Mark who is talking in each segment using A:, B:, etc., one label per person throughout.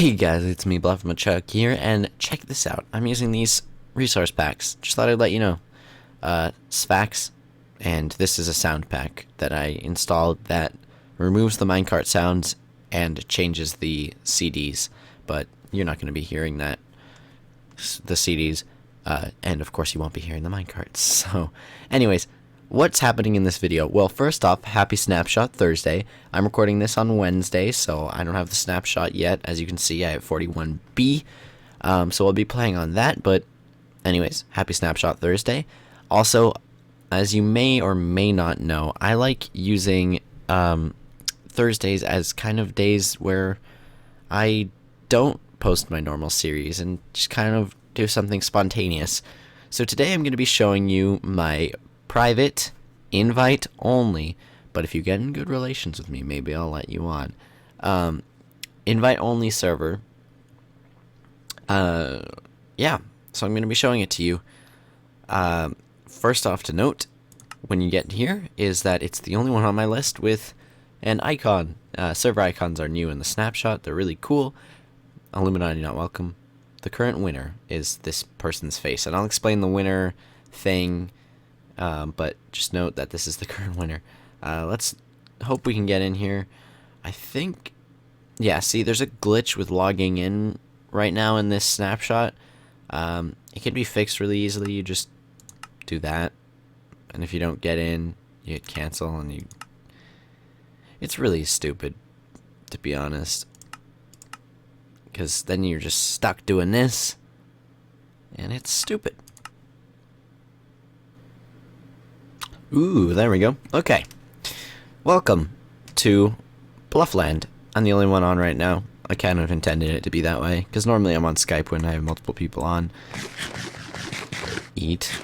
A: Hey guys, it's me, Bluffamuchuck here, and check this out. I'm using these resource packs. Just thought I'd let you know. Sfax, and this is a sound pack that I installed that removes the minecart sounds and changes the CDs, but you're not going to be hearing the CDs, and of course you won't be hearing the minecarts. So, anyways, what's happening in this video? Well, first off, happy Snapshot Thursday. I'm recording this on Wednesday, so I don't have the snapshot yet. As you can see, I have 41B, so I'll be playing on that, but anyways, happy Snapshot Thursday. Also, as you may or may not know, I like using Thursdays as kind of days where I don't post my normal series and just kind of do something spontaneous. So today I'm going to be showing you my private, invite only, but if you get in good relations with me, maybe I'll let you on. Invite only server. Yeah, so I'm going to be showing it to you. First off to note, when you get here, is that it's the only one on my list with an icon. Server icons are new in the snapshot. They're really cool. Illuminati not welcome. The current winner is this person's face, and I'll explain the winner thing. But just note that this is the current winner. Let's hope we can get in here. I think, yeah, see, there's a glitch with logging in right now in this snapshot. It can be fixed really easily. You just do that, and if you don't get in, you hit cancel, and it's really stupid, to be honest, because then you're just stuck doing this, and it's stupid. Ooh, there we go. Okay. Welcome to Bluffland. I'm the only one on right now. I kind of intended it to be that way, because normally I'm on Skype when I have multiple people on. Eat.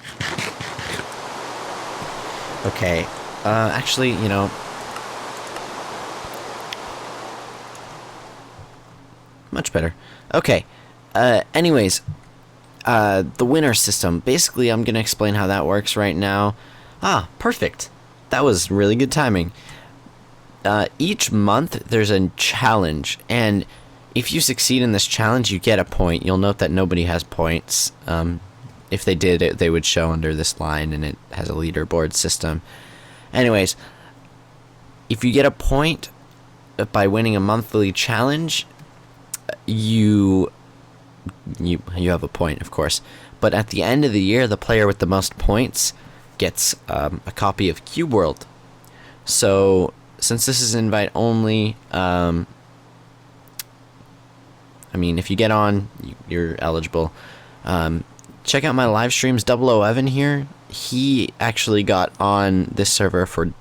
A: Okay. Actually, you know, much better. Okay. Anyways, the winner system. Basically, I'm going to explain how that works right now. Ah, perfect. That was really good timing. Each month there's a challenge, and if you succeed in this challenge, you get a point. You'll note that nobody has points. If they did, they would show under this line, and it has a leaderboard system. Anyways, if you get a point by winning a monthly challenge, you have a point, of course. But at the end of the year, the player with the most points gets a copy of Cube World. So since this is invite only, I mean, if you get on, you're eligible. Check out my live streams. 0011 here, he actually got on this server for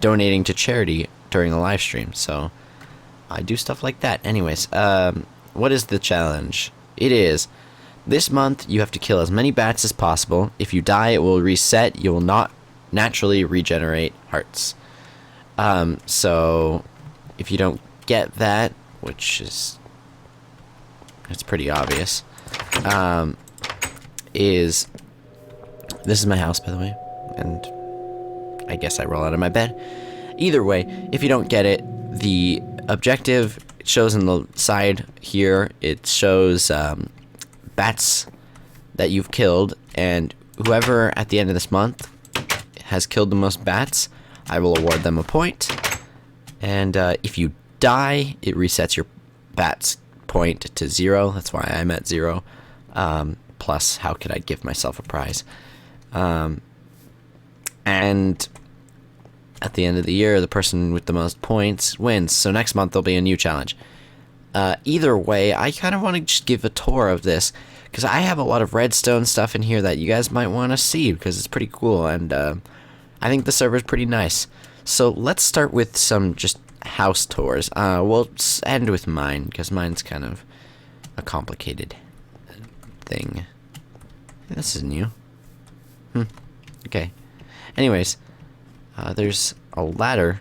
A: donating to charity during the live stream, so I do stuff like that. Anyways, what is the challenge? It is, this month you have to kill as many bats as possible. If you die, it will reset. You will not naturally regenerate hearts. So if you don't get that, which is, it's pretty obvious, this is my house, by the way, and I guess I roll out of my bed. Either way, if you don't get it, the objective shows on the side here. It shows bats that you've killed, and whoever at the end of this month has killed the most bats, I will award them a point. And if you die, it resets your bats point to 0. That's why I'm at 0. Plus, how could I give myself a prize? And at the end of the year, the person with the most points wins. So next month there'll be a new challenge. Either way, I kind of want to just give a tour of this, because I have a lot of redstone stuff in here that you guys might want to see, because it's pretty cool, and I think the server's pretty nice. So let's start with some just house tours. We'll end with mine, because mine's kind of a complicated thing. This is new. Okay. Anyways, there's a ladder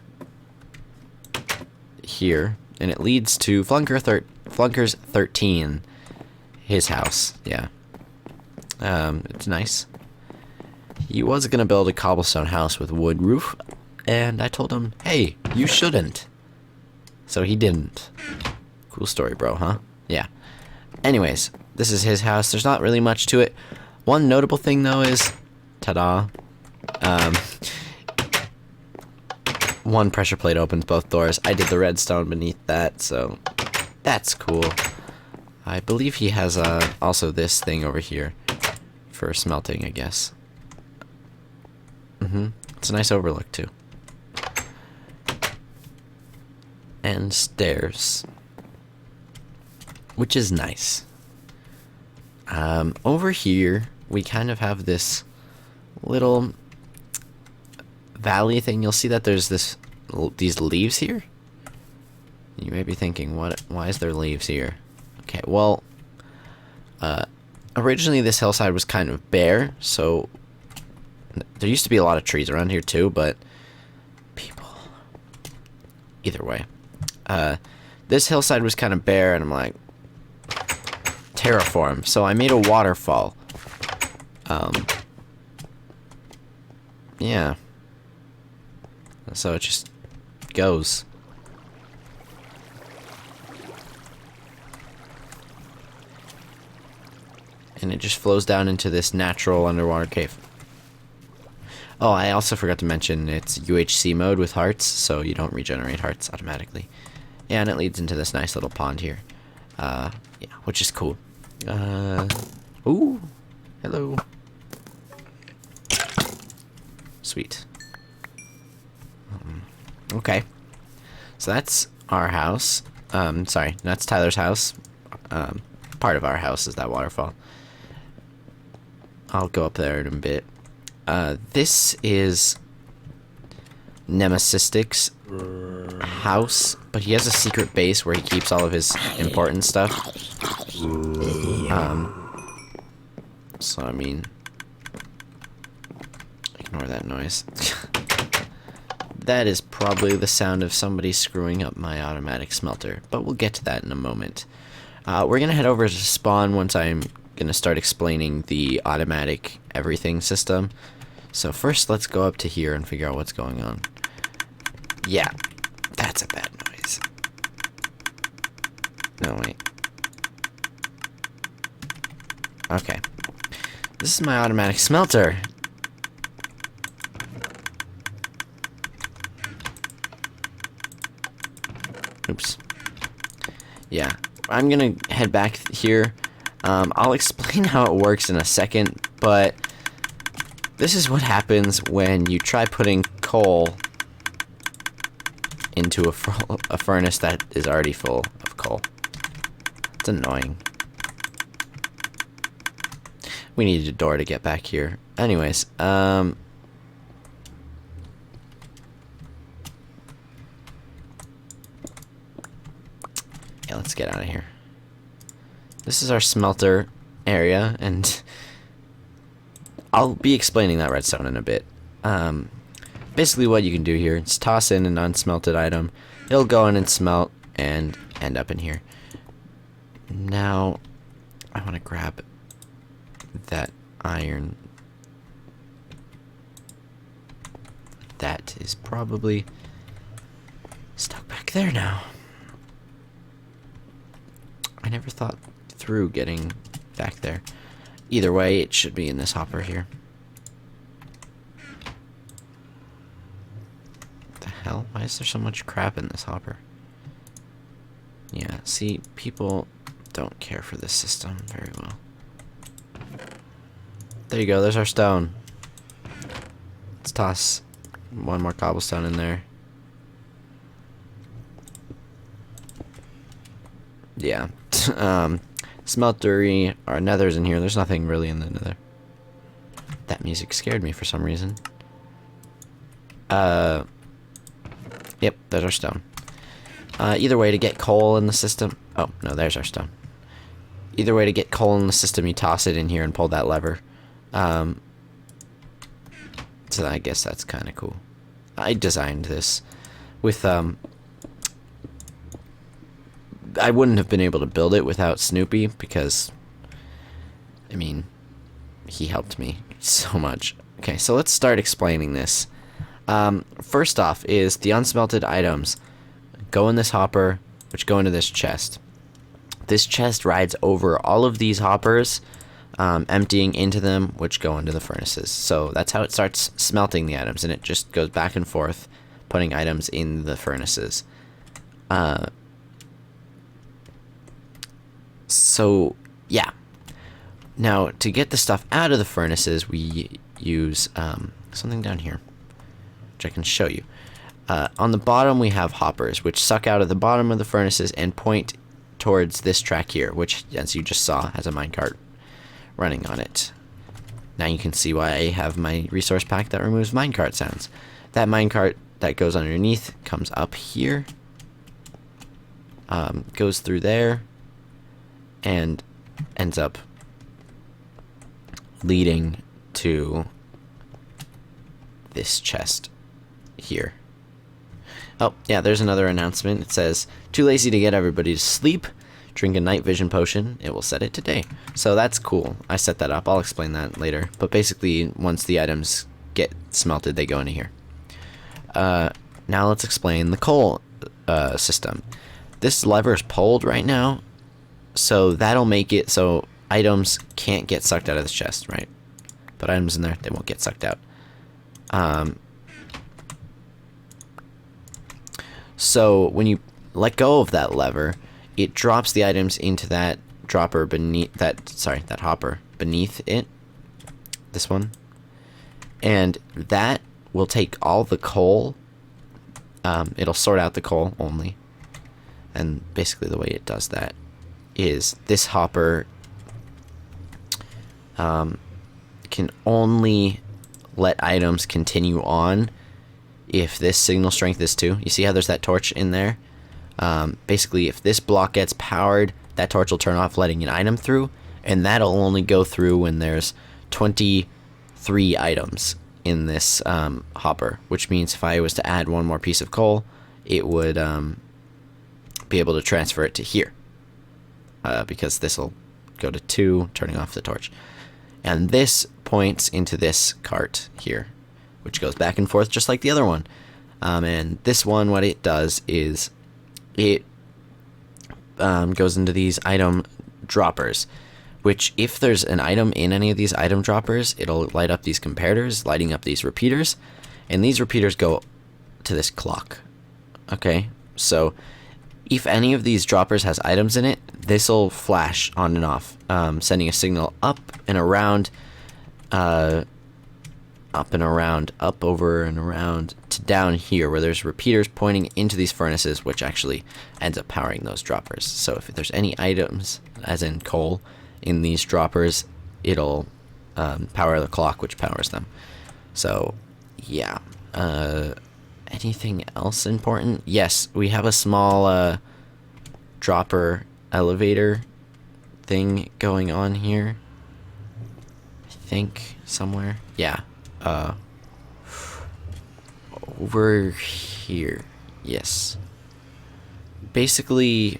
A: here, and it leads to Flunker's 13, his house. Yeah. It's nice. He was gonna build a cobblestone house with wood roof, and I told him, hey, you shouldn't. So he didn't. Cool story, bro, huh? Yeah. Anyways, this is his house. There's not really much to it. One notable thing, though, is... Ta-da. One pressure plate opens both doors. I did the redstone beneath that, so that's cool. I believe he has also this thing over here for smelting, I guess. It's a nice overlook, too. And stairs, which is nice. Over here, we kind of have this little valley thing. You'll see that there's these leaves here. You may be thinking, why is there leaves here? Okay, well, originally this hillside was kind of bare, so there used to be a lot of trees around here too, but people... Either way. This hillside was kind of bare, and I'm like, terraform. So I made a waterfall. Yeah. So it just goes. And it just flows down into this natural underwater cave. Oh, I also forgot to mention it's UHC mode with hearts, so you don't regenerate hearts automatically. Yeah, and it leads into this nice little pond here. Yeah, which is cool. Ooh, hello. Sweet. Okay. So that's our house. Sorry, that's Tyler's house. Part of our house is that waterfall. I'll go up there in a bit. This is Nemesistic's house, but he has a secret base where he keeps all of his important stuff. So I mean, ignore that noise. That is probably the sound of somebody screwing up my automatic smelter, but we'll get to that in a moment. We're gonna head over to spawn once I'm gonna start explaining the automatic everything system. So first, let's go up to here and figure out what's going on. Yeah, that's a bad noise. No, wait. Okay. This is my automatic smelter. Oops. Yeah, I'm gonna head back here. I'll explain how it works in a second, but this is what happens when you try putting coal into a furnace that is already full of coal. It's annoying. We needed a door to get back here. Anyways, yeah, let's get out of here. This is our smelter area, and I'll be explaining that redstone in a bit. Basically what you can do here is toss in an unsmelted item. It'll go in and smelt and end up in here. Now, I want to grab that iron. That is probably stuck back there now. I never thought through getting back there. Either way, it should be in this hopper here. What the hell? Why is there so much crap in this hopper? Yeah, see, people don't care for this system very well. There you go, there's our stone. Let's toss one more cobblestone in there. Yeah. Smeltery, or nether's in here. There's nothing really in the nether. That music scared me for some reason. Yep, there's our stone. Either way, to get coal in the system... Oh, no, there's our stone. Either way, to get coal in the system, you toss it in here and pull that lever. So I guess that's kind of cool. I designed this with, I wouldn't have been able to build it without Snoopy, because, I mean, he helped me so much. Okay, so let's start explaining this. First off is the unsmelted items go in this hopper, which go into this chest. This chest rides over all of these hoppers, emptying into them, which go into the furnaces. So that's how it starts smelting the items, and it just goes back and forth, putting items in the furnaces. So, yeah. Now, to get the stuff out of the furnaces, we use something down here, which I can show you. On the bottom, we have hoppers, which suck out of the bottom of the furnaces and point towards this track here, which, as you just saw, has a minecart running on it. Now you can see why I have my resource pack that removes minecart sounds. That minecart that goes underneath comes up here, goes through there, and ends up leading to this chest here. Oh, yeah, there's another announcement. It says, too lazy to get everybody to sleep. Drink a night vision potion. It will set it to day. So that's cool. I set that up. I'll explain that later. But basically, once the items get smelted, they go into here. Now let's explain the coal system. This lever is pulled right now, so that'll make it so items can't get sucked out of this chest, right? Put items in there, they won't get sucked out. So when you let go of that lever, it drops the items into that dropper beneath that hopper beneath it. This one. And that will take all the coal. It'll sort out the coal only. And basically the way it does that is this hopper can only let items continue on if this signal strength is 2. You see how there's that torch in there? Basically, if this block gets powered, that torch will turn off, letting an item through, and that'll only go through when there's 23 items in this hopper, which means if I was to add one more piece of coal, it would be able to transfer it to here, because this will go to 2, turning off the torch. And this points into this cart here, which goes back and forth just like the other one. And this one, what it does is it goes into these item droppers, which if there's an item in any of these item droppers, it'll light up these comparators, lighting up these repeaters, and these repeaters go to this clock. Okay, so if any of these droppers has items in it, this will flash on and off, sending a signal up and around, up and around, up, over, and around to down here, where there's repeaters pointing into these furnaces, which actually ends up powering those droppers. So if there's any items, as in coal, in these droppers, it'll power the clock, which powers them. So, yeah. Anything else important? Yes, we have a small dropper elevator thing going on here. I think somewhere. Yeah. Over here. Yes. Basically,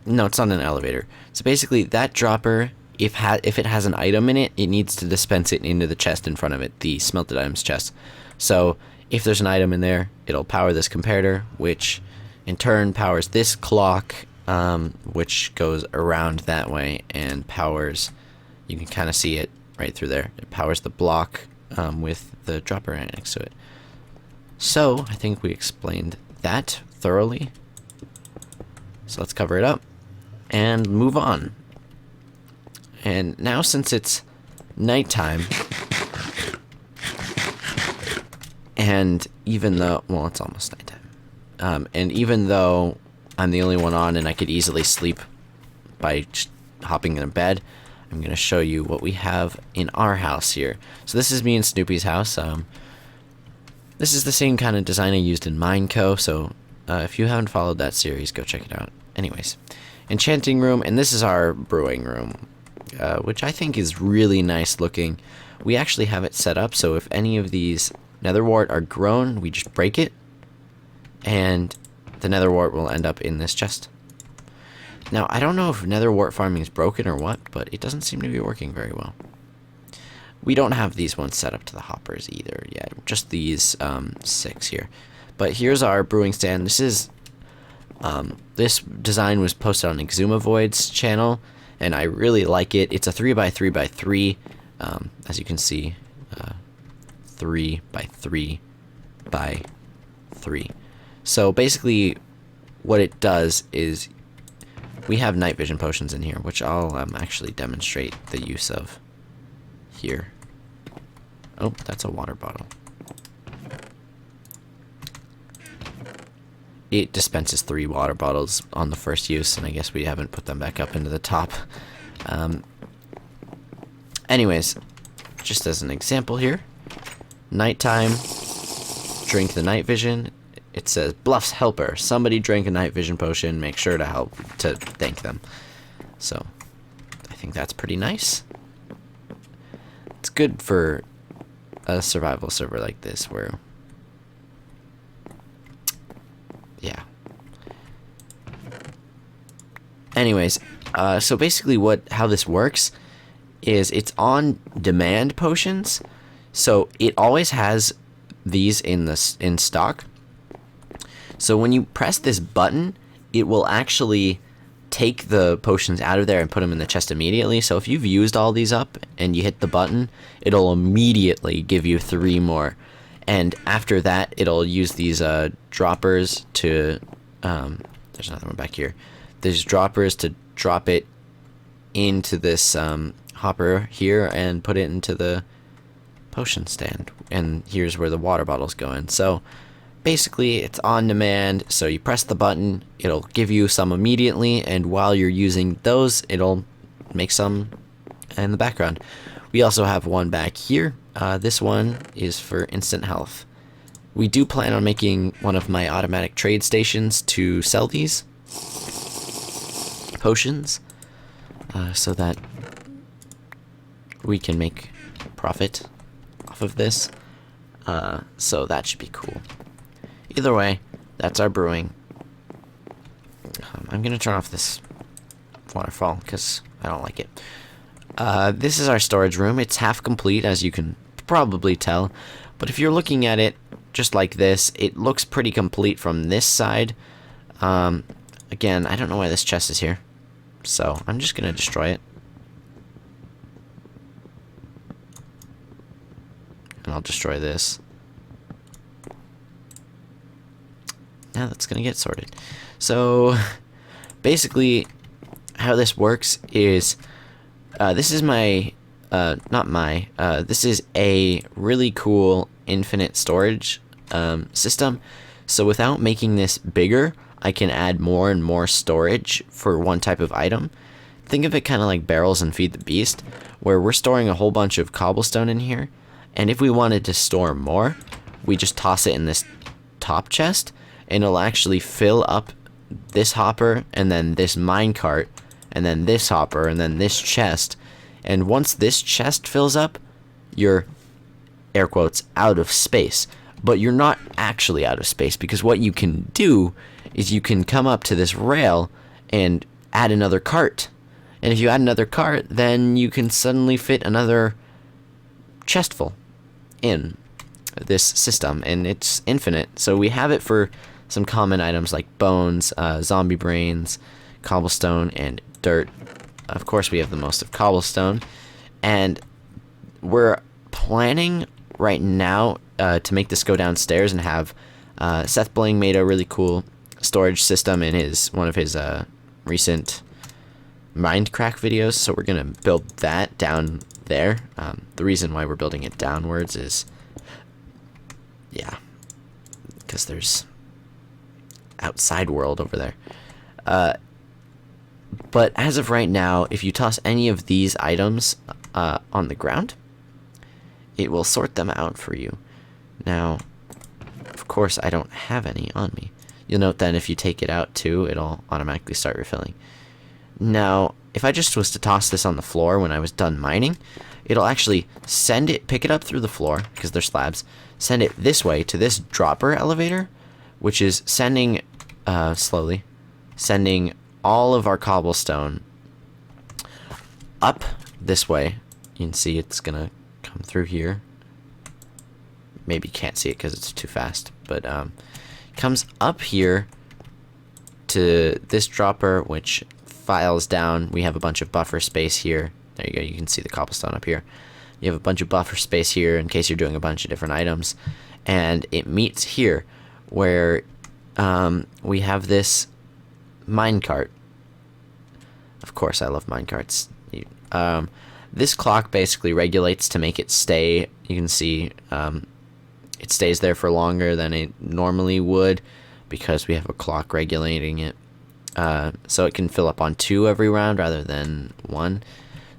A: no, it's not an elevator. So basically, that dropper, if it has an item in it, it needs to dispense it into the chest in front of it, the smelted items chest. So if there's an item in there, it'll power this comparator, which in turn powers this clock, which goes around that way and powers, you can kind of see it right through there. It powers the block with the dropper right next to it. So I think we explained that thoroughly. So let's cover it up and move on. And now, since it's nighttime, and even though, well, it's almost nighttime, and even though I'm the only one on and I could easily sleep by just hopping in a bed, I'm going to show you what we have in our house here. So this is me and Snoopy's house. This is the same kind of design I used in Mineco, so if you haven't followed that series, go check it out. Anyways, enchanting room, and this is our brewing room, which I think is really nice looking. We actually have it set up so if any of these nether wart are grown, we just break it, and the nether wart will end up in this chest. Now, I don't know if nether wart farming is broken or what, but it doesn't seem to be working very well. We don't have these ones set up to the hoppers either yet, just these 6 here. But here's our brewing stand. This is This design was posted on Exumavoid's channel, and I really like it. It's a 3x3x3, as you can see, 3x3x3. So basically, what it does is we have night vision potions in here, which I'll actually demonstrate the use of here. Oh, that's a water bottle. It dispenses 3 water bottles on the first use, and I guess we haven't put them back up into the top. Anyways, just as an example here, nighttime, drink the night vision. It says, Bluff's helper. Somebody drank a night vision potion. Make sure to thank them. So, I think that's pretty nice. It's good for a survival server like this where, yeah. Anyways, so basically how this works is it's on demand potions. So it always has these in stock. So when you press this button, it will actually take the potions out of there and put them in the chest immediately. So if you've used all these up and you hit the button, it'll immediately give you 3 more. And after that, it'll use these droppers to... there's another one back here. There's droppers to drop it into this hopper here and put it into the potion stand. And here's where the water bottles go in. So basically, it's on demand, so you press the button, it'll give you some immediately, and while you're using those, it'll make some in the background. We also have one back here. This one is for instant health. We do plan on making one of my automatic trade stations to sell these potions, so that we can make profit off of this. So that should be cool. Either way, that's our brewing. I'm gonna turn off this waterfall because I don't like it. This is our storage room. It's half complete, as you can probably tell. But if you're looking at it just like this, it looks pretty complete from this side. Again, I don't know why this chest is here, so I'm just gonna destroy it. And I'll destroy this. Now that's gonna get sorted. So basically how this works is this is my this is a really cool infinite storage system. So without making this bigger, I can add more and more storage for one type of item. Think of it kind of like barrels and Feed the Beast, where we're storing a whole bunch of cobblestone in here, and if we wanted to store more, we just toss it in this top chest, and it'll actually fill up this hopper, and then this minecart, and then this hopper, and then this chest. And once this chest fills up, you're, air quotes, out of space. But you're not actually out of space, because what you can do is you can come up to this rail and add another cart. And if you add another cart, then you can suddenly fit another chest full in this system, and it's infinite. So we have it for some common items like bones, zombie brains, cobblestone, and dirt. Of course, we have the most of cobblestone, and we're planning right now to make this go downstairs and have Seth Bling made a really cool storage system in one of his recent Mindcrack videos, so we're gonna build that down there. The reason why we're building it downwards is, yeah, because there's outside world over there. But as of right now, if you toss any of these items on the ground, it will sort them out for you. Now, of course, I don't have any on me. You'll note that if you take it out too, it'll automatically start refilling. Now, if I just was to toss this on the floor when I was done mining, it'll actually pick it up through the floor, because they're slabs, send it this way to this dropper elevator, which is sending, slowly, sending all of our cobblestone up this way. You can see it's gonna come through here. Maybe you can't see it because it's too fast, but comes up here to to this dropper, which files down. We have a bunch of buffer space here. There you go. You can see the cobblestone up here. You have a bunch of buffer space here in case you're doing a bunch of different items. And it meets here where we have this minecart. Of course, I love minecarts. This clock basically regulates to make it stay. You can see it stays there for longer than it normally would because we have a clock regulating it. So it can fill up on 2 every round rather than 1.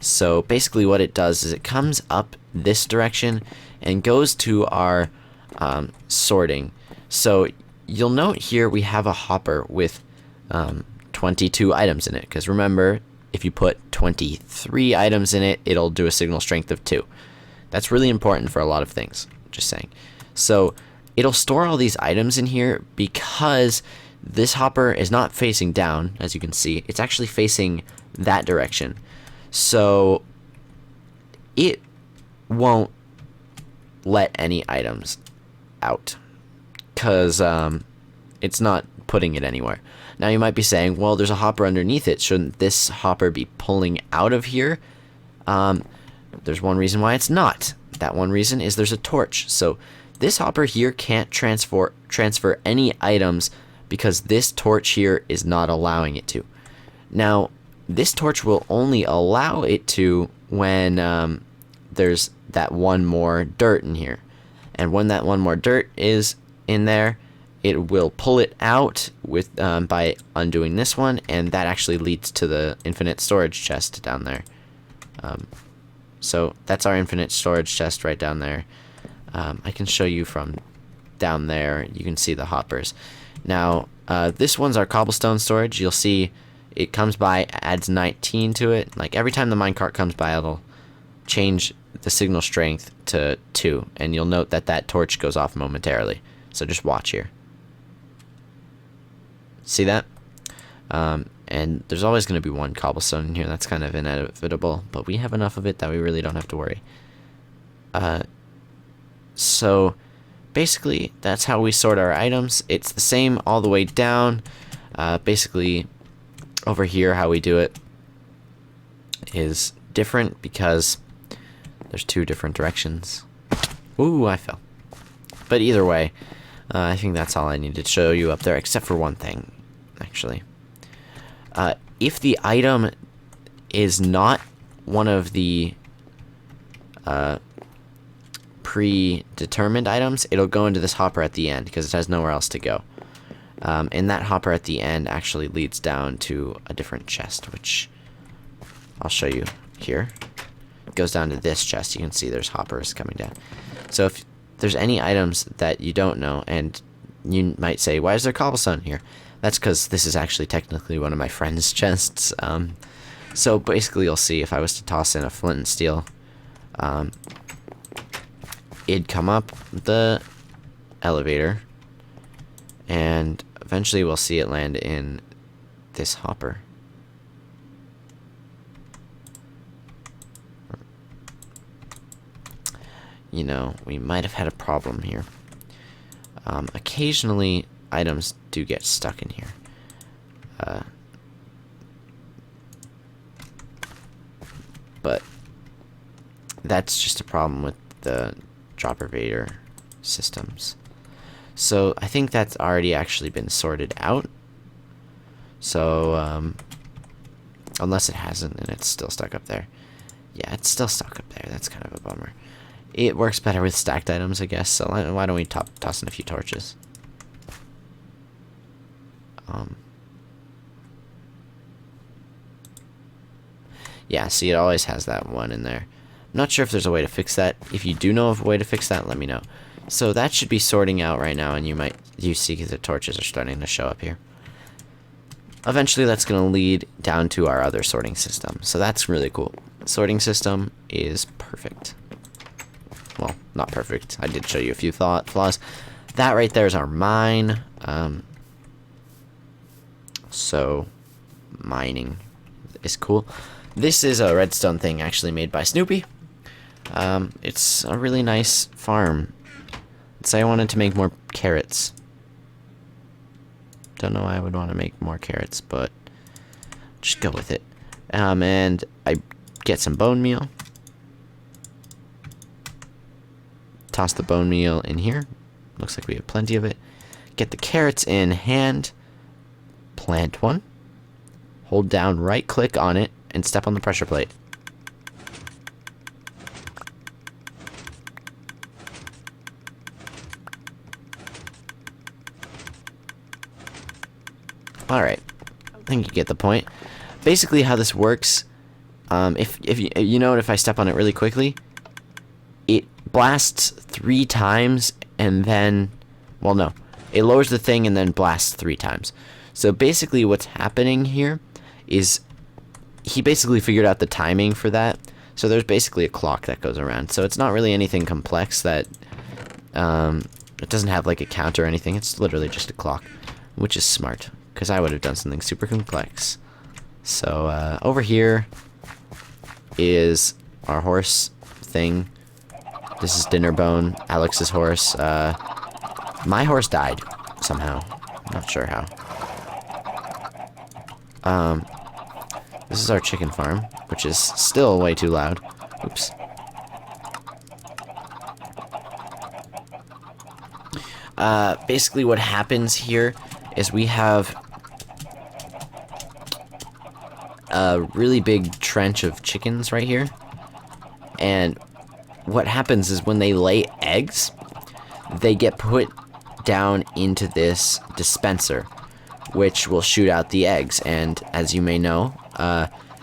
A: So basically what it does is it comes up this direction and goes to our sorting. So you'll note here we have a hopper with 22 items in it, because remember, if you put 23 items in it, it'll do a signal strength of 2. That's really important for a lot of things, just saying. So it'll store all these items in here because this hopper is not facing down, as you can see. It's actually facing that direction. So it won't let any items out because it's not putting it anywhere. Now you might be saying, well, there's a hopper underneath it. Shouldn't this hopper be pulling out of here? There's one reason why it's not. That one reason is there's a torch. So this hopper here can't transfer any items because this torch here is not allowing it to. Now, this torch will only allow it to when there's that one more dirt in here. And when that one more dirt is in there, it will pull it out with by undoing this one, and that actually leads to the infinite storage chest down there. So that's our infinite storage chest right down there. I can show you from down there. You can see the hoppers. Now, this one's our cobblestone storage. You'll see it comes by, adds 19 to it. Like every time the minecart comes by, it'll change the signal strength to 2, and you'll note that that torch goes off momentarily. So just watch here. See that? And there's always going to be 1 cobblestone in here. That's kind of inevitable, but we have enough of it that we really don't have to worry. So basically, that's how we sort our items. It's the same all the way down. Basically, over here, how we do it is different because there's 2 different directions. Ooh, I fell. But either way, I think that's all I need to show you up there, except for one thing, actually. If the item is not one of the predetermined items, it'll go into this hopper at the end because it has nowhere else to go. And that hopper at the end actually leads down to a different chest, which I'll show you here. It goes down to this chest. You can see there's hoppers coming down. So if there's any items that you don't know, and you might say, why is there cobblestone here? That's because this is actually technically one of my friend's chests. So basically you'll see if I was to toss in a flint and steel, it'd come up the elevator, and eventually we'll see it land in this hopper. You know, we might have had a problem here. Occasionally, items do get stuck in here. But that's just a problem with the dropper vader systems. So I think that's already actually been sorted out. So unless it hasn't and it's still stuck up there. Yeah, it's still stuck up there. That's kind of a bummer. It works better with stacked items, I guess. So why don't we toss in a few torches? Yeah, see, it always has that one in there. I'm not sure if there's a way to fix that. If you do know of a way to fix that, let me know. So that should be sorting out right now, and you see the torches are starting to show up here. Eventually, that's going to lead down to our other sorting system. So that's really cool. Sorting system is perfect. Well, not perfect. I did show you a few flaws. That right there is our mine. So mining is cool. This is a redstone thing actually made by Snoopy. It's a really nice farm. Let's say I wanted to make more carrots. Don't know why I would want to make more carrots, but just go with it. And I get some bone meal. Toss the bone meal in here. Looks like we have plenty of it. Get the carrots in hand. Plant one. Hold down right click on it and step on the pressure plate. Alright, I think you get the point. Basically how this works, if you know, if I step on it really quickly, it blasts 3 times and then, well no, it lowers the thing and then blasts 3 times. So basically what's happening here is he basically figured out the timing for that. So there's basically a clock that goes around. So it's not really anything complex that, it doesn't have like a count or anything. It's literally just a clock, which is smart, because I would have done something super complex. So over here is our horse thing. This is Dinnerbone, Alex's horse. My horse died somehow. Not sure how. This is our chicken farm, which is still way too loud. Oops. Basically what happens here is we have a really big trench of chickens right here. And what happens is when they lay eggs, they get put down into this dispenser, which will shoot out the eggs. And as you may know,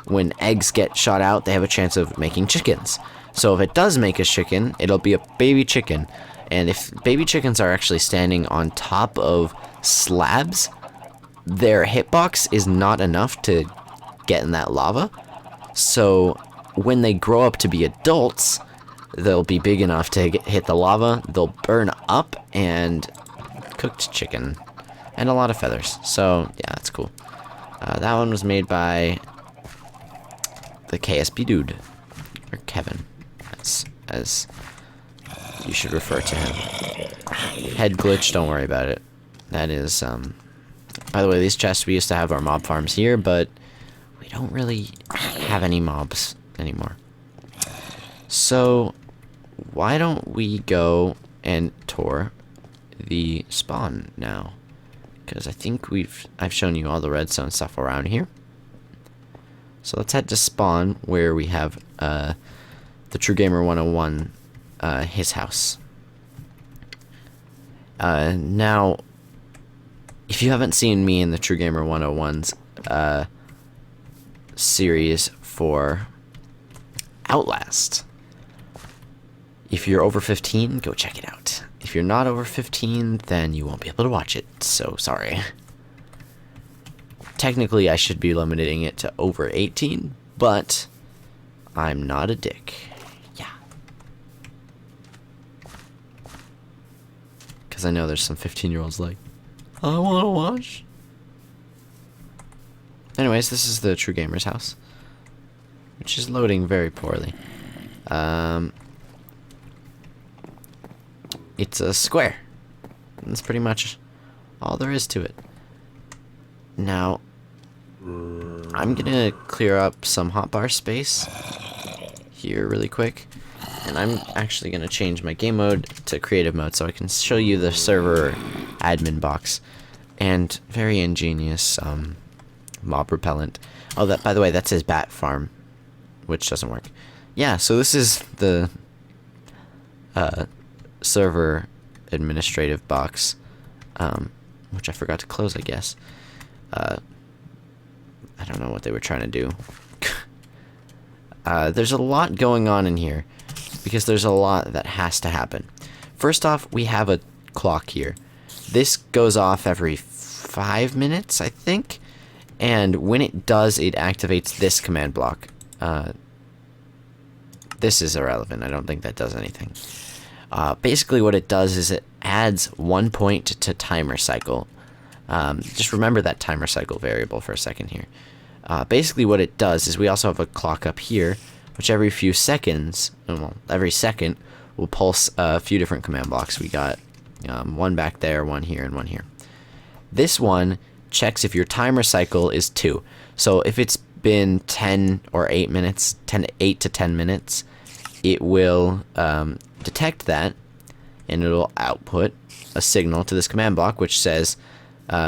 A: when eggs get shot out, they have a chance of making chickens. So if it does make a chicken, it'll be a baby chicken. And if baby chickens are actually standing on top of slabs, their hitbox is not enough to get in that lava. So when they grow up to be adults, they'll be big enough to hit the lava. They'll burn up, and cooked chicken. And a lot of feathers. So yeah, that's cool. That one was made by the KSB dude. Or Kevin. That's as you should refer to him. Head glitch, don't worry about it. That is, by the way, these chests, we used to have our mob farms here, but we don't really have any mobs anymore. So, why don't we go and tour the spawn now? Because I think I've shown you all the redstone stuff around here. So let's head to spawn, where we have, the True Gamer 101, his house. Now, if you haven't seen me in the True Gamer 101's series for Outlast, if you're over 15, go check it out. If you're not over 15, then you won't be able to watch it, so sorry. Technically, I should be limiting it to over 18, but I'm not a dick. Yeah. Because I know there's some 15-year-olds like, I want to watch. Anyways, this is the True Gamer's house, which is loading very poorly. It's a square. That's pretty much all there is to it. Now, I'm gonna clear up some hotbar space here really quick, and I'm actually gonna change my game mode to creative mode so I can show you the server admin box. And very ingenious mob repellent. Oh, that, by the way, that's his bat farm, which doesn't work. Yeah, so this is the server administrative box, which I forgot to close, I guess. I don't know what they were trying to do. There's a lot going on in here, because there's a lot that has to happen. First off, we have a clock here. This goes off every 5 minutes, I think, and when it does, it activates this command block. This is irrelevant. I don't think that does anything. Basically what it does is it adds 1 point to timer cycle. Just remember that timer cycle variable for a second here. Basically what it does is we also have a clock up here, which every few seconds, well, every second, will pulse a few different command blocks. We got one back there, one here, and one here. This one checks if your timer cycle is 2. So if it's been 10 or 8 minutes, 8 to 10 minutes, it will detect that, and it'll output a signal to this command block, which says,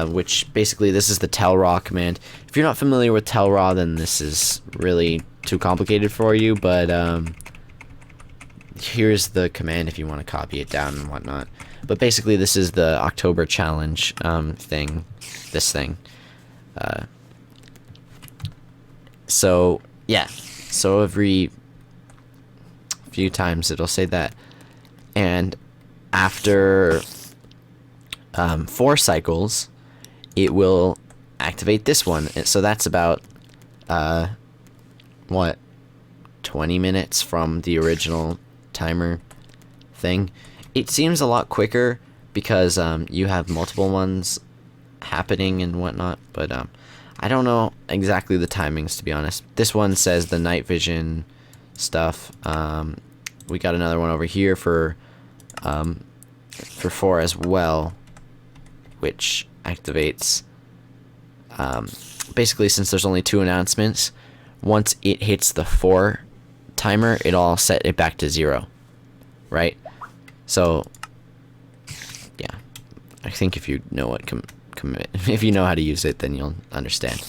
A: which basically this is the tell raw command. If you're not familiar with tell raw, then this is really too complicated for you, but here's the command if you want to copy it down and whatnot. But basically this is the October challenge thing, this thing. So yeah, so every few times it'll say that, and after 4 cycles it will activate this one. So that's about what, 20 minutes from the original timer thing. It seems a lot quicker because you have multiple ones happening and whatnot, but I don't know exactly the timings, to be honest. This one says the night vision stuff. We got another one over here for 4 as well, which activates basically, since there's only 2 announcements, once it hits the 4 timer, it'll set it back to 0, right? So yeah, I think if you know what if you know how to use it, then you'll understand.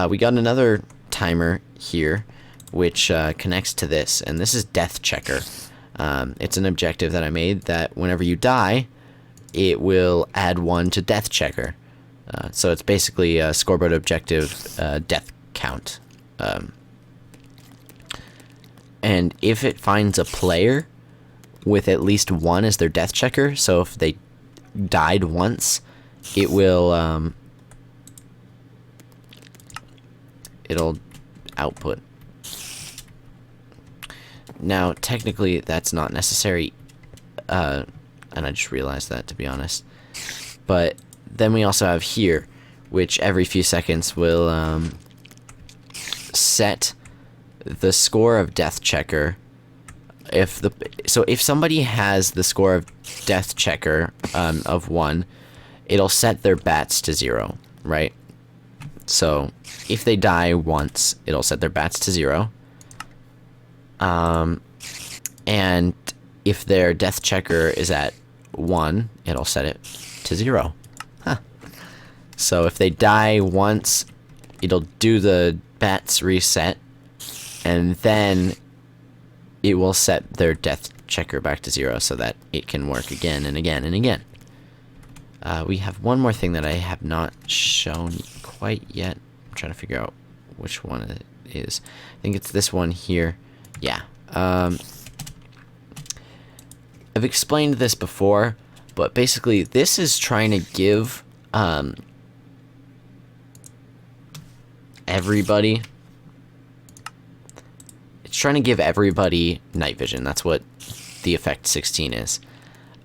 A: We got another timer here which connects to this, and this is Death Checker. It's an objective that I made that whenever you die, it will add 1 to Death Checker. So it's basically a scoreboard objective death count. And if it finds a player with at least 1 as their Death Checker, so if they died once, it will it'll output. Now technically that's not necessary, and I just realized that, to be honest. But then we also have here, which every few seconds will set the score of Death Checker. So if somebody has the score of Death Checker of 1, it'll set their bats to 0, right? So if they die once, it'll set their bats to 0. And if their Death Checker is at 1, it'll set it to 0. Huh. So if they die once, it'll do the bats reset, and then it will set their Death Checker back to 0 so that it can work again and again and again. We have one more thing that I have not shown quite yet. I'm trying to figure out which one it is. I think it's this one here. Yeah. I've explained this before, but basically this is trying to give everybody... It's trying to give everybody night vision. That's what the effect 16 is.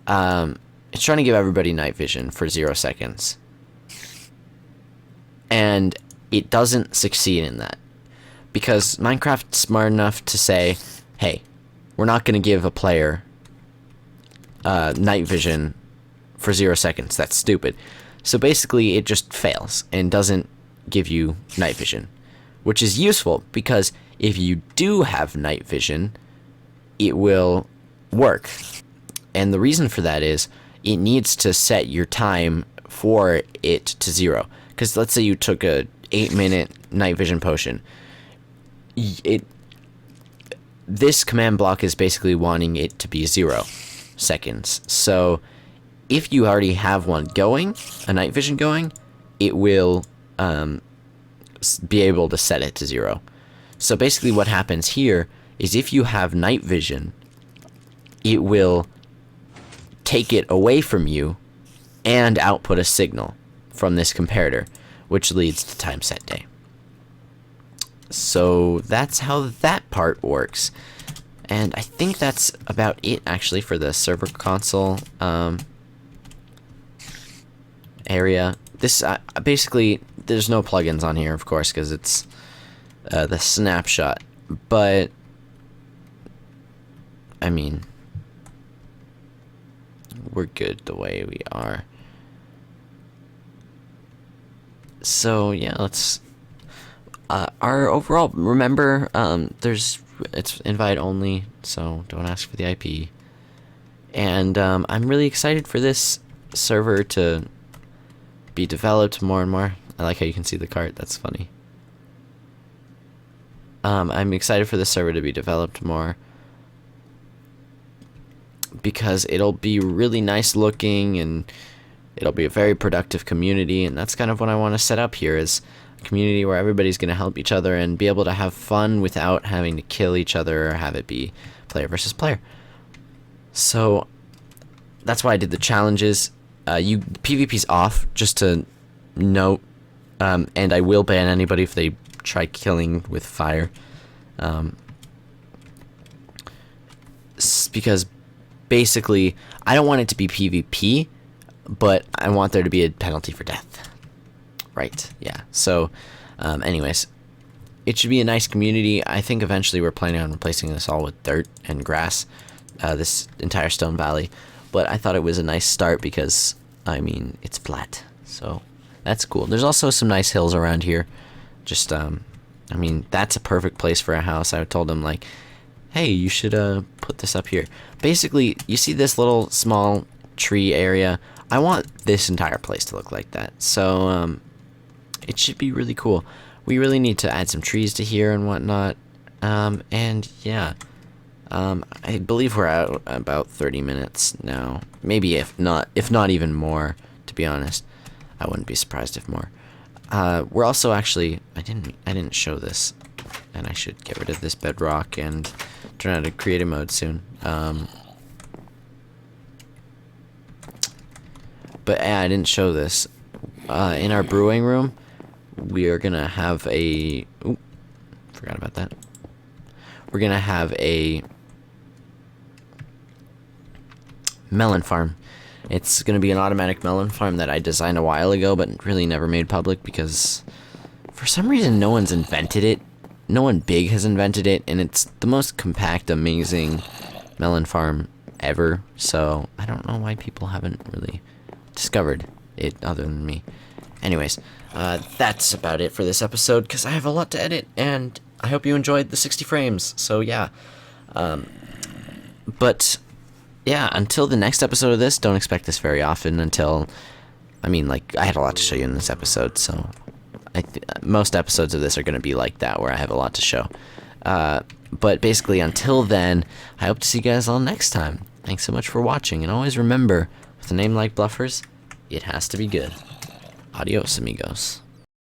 A: It's trying to give everybody night vision for 0 seconds. And it doesn't succeed in that. Because Minecraft's smart enough to say, hey, we're not going to give a player night vision for 0 seconds. That's stupid. So basically it just fails and doesn't give you night vision. Which is useful because if you do have night vision, it will work. And the reason for that is it needs to set your time for it to 0. Because let's say you took a 8-minute night vision potion. This command block is basically wanting it to be 0 seconds. So if you already have one going, a night vision going, it will be able to set it to 0. So basically what happens here is if you have night vision, it will take it away from you and output a signal from this comparator, which leads to time set day. So that's how that part works. And I think that's about it, actually, for the server console area. This basically, there's no plugins on here, of course, because it's the snapshot. But I mean, we're good the way we are. So yeah, let's. Our overall, remember, it's invite only, so don't ask for the IP. And I'm really excited for this server to be developed more and more. I like how you can see the cart. That's funny. I'm excited for this server to be developed more because it'll be really nice looking and it'll be a very productive community, and that's kind of what I want to set up here, is a community where everybody's going to help each other and be able to have fun without having to kill each other or have it be player versus player. So that's why I did the challenges. PvP's off, just to note, and I will ban anybody if they try killing with fire, because basically I don't want it to be PvP, but I want there to be a penalty for death. Right, yeah. So, anyways, it should be a nice community. I think eventually we're planning on replacing this all with dirt and grass, this entire stone valley. But I thought it was a nice start because, I mean, it's flat. So, that's cool. There's also some nice hills around here. Just, I mean, that's a perfect place for a house. I told them, like, hey, you should put this up here. Basically, you see this little small tree area? I want this entire place to look like that. So, it should be really cool. We really need to add some trees to here and whatnot. And yeah, I believe we're at about 30 minutes now. Maybe if not even more, to be honest. I wouldn't be surprised if more. We're also actually, I didn't show this, and I should get rid of this bedrock and turn on to creative mode soon. But yeah, I didn't show this. In our brewing room, we are gonna have a. Ooh, forgot about that. We're gonna have a melon farm. It's gonna be an automatic melon farm that I designed a while ago, but really never made public because for some reason no one's invented it. No one big has invented it, and it's the most compact, amazing melon farm ever. So I don't know why people haven't really discovered it other than me. Anyways, that's about it for this episode because I have a lot to edit, and I hope you enjoyed the 60 frames. So yeah, but yeah, until the next episode of this, don't expect this very often. Until, I mean, like, I had a lot to show you in this episode, so most episodes of this are going to be like that, where I have a lot to show. But basically, until then, I hope to see you guys all next time. Thanks so much for watching, and always remember, with a name like Bluffers, it has to be good. Adios, amigos.